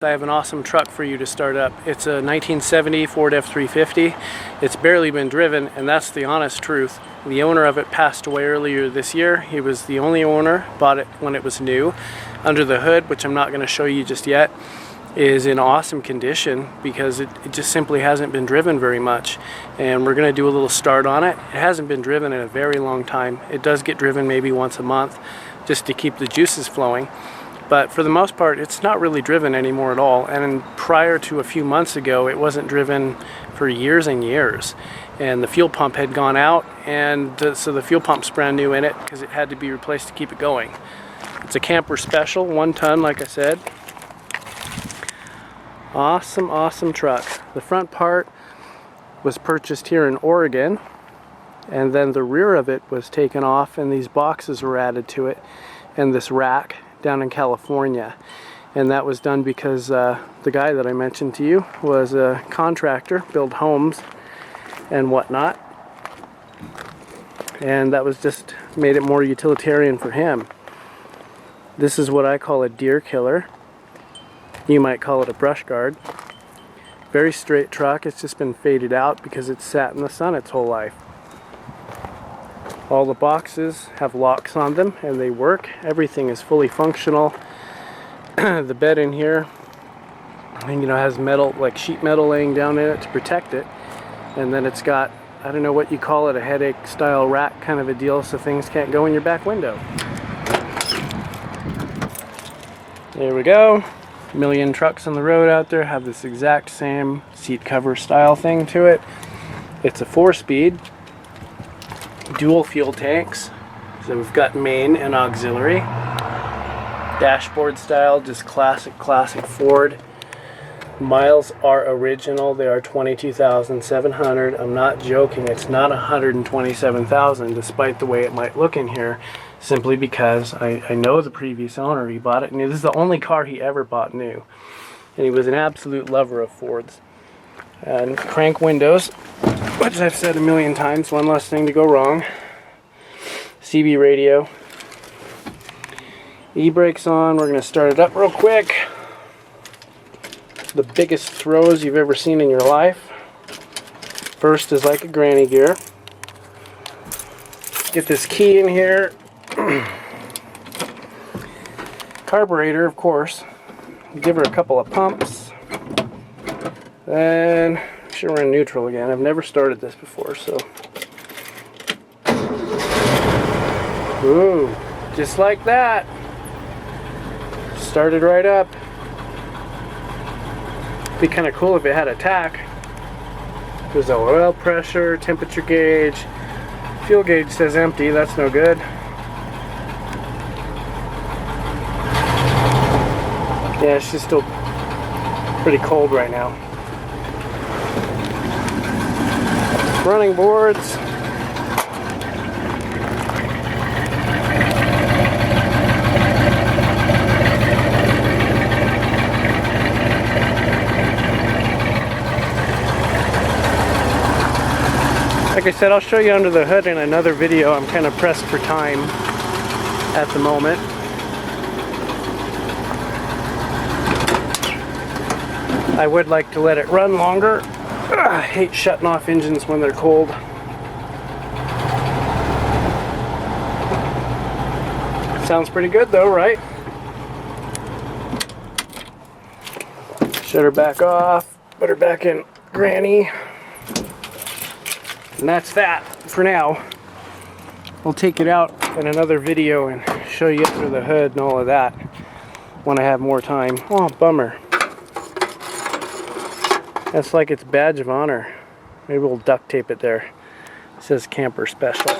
I have an awesome truck for you to start up. It's a 1970 Ford F350. It's barely been driven, and that's the honest truth. The owner of it passed away earlier this year. He was the only owner, bought it when it was new. Under the hood, which I'm not going to show you just yet, is in awesome condition because it just simply hasn't been driven very much. And we're going to do a little start on it. It hasn't been driven in a very long time. It does get driven maybe once a month just to keep the juices flowing. But for the most part, it's not really driven anymore at all. And prior to a few months ago, it wasn't driven for years and years. And the fuel pump had gone out, and so the fuel pump's brand new in it because it had to be replaced to keep it going. It's a camper special, 1 ton, like I said. Awesome, awesome truck. The front part was purchased here in Oregon, and then the rear of it was taken off, and these boxes were added to it, and this rack down in California. And that was done because the guy that I mentioned to you was a contractor, build homes and whatnot, and that was just made it more utilitarian for him. This is what I call a deer killer. You might call it a brush guard. Very straight truck. It's just been faded out because it's sat in the sun its whole life. All the boxes have locks on them and they work. Everything is fully functional. The bed in here, has metal, like sheet metal laying down in it to protect it. And then it's got, I don't know what you call it, a headache style rack kind of a deal so things can't go in your back window. There we go. A million trucks on the road out there have this exact same seat cover style thing to it. It's a 4-speed. Dual fuel tanks, so we've got main and auxiliary. Dashboard style, just classic Ford. Miles are original. They are 22,700. I'm not joking. It's not 127,000, despite the way it might look in here, simply because I know the previous owner. He bought it new. This is the only car he ever bought new, and he was an absolute lover of Fords. And crank windows, which I've said a million times, one less thing to go wrong. CB radio. E-brakes on. We're going to start it up real quick. The biggest throws you've ever seen in your life. First is like a granny gear. Get this key in here. Carburetor, of course. Give her a couple of pumps. Then, sure, we're in neutral again. I've never started this before, so. Ooh, just like that. Started right up. Be kind of cool if it had a tach. There's the oil pressure, temperature gauge. Fuel gauge says empty, that's no good. Yeah, it's just still pretty cold right now. Running boards. Like I said, I'll show you under the hood in another video. I'm kind of pressed for time at the moment. I would like to let it run longer. I hate shutting off engines when they're cold. Sounds pretty good though, right? Shut her back off, put her back in granny. And that's that for now. We'll take it out in another video and show you under the hood and all of that when I have more time. Oh, bummer. That's like its badge of honor. Maybe we'll duct tape it there. It says camper special.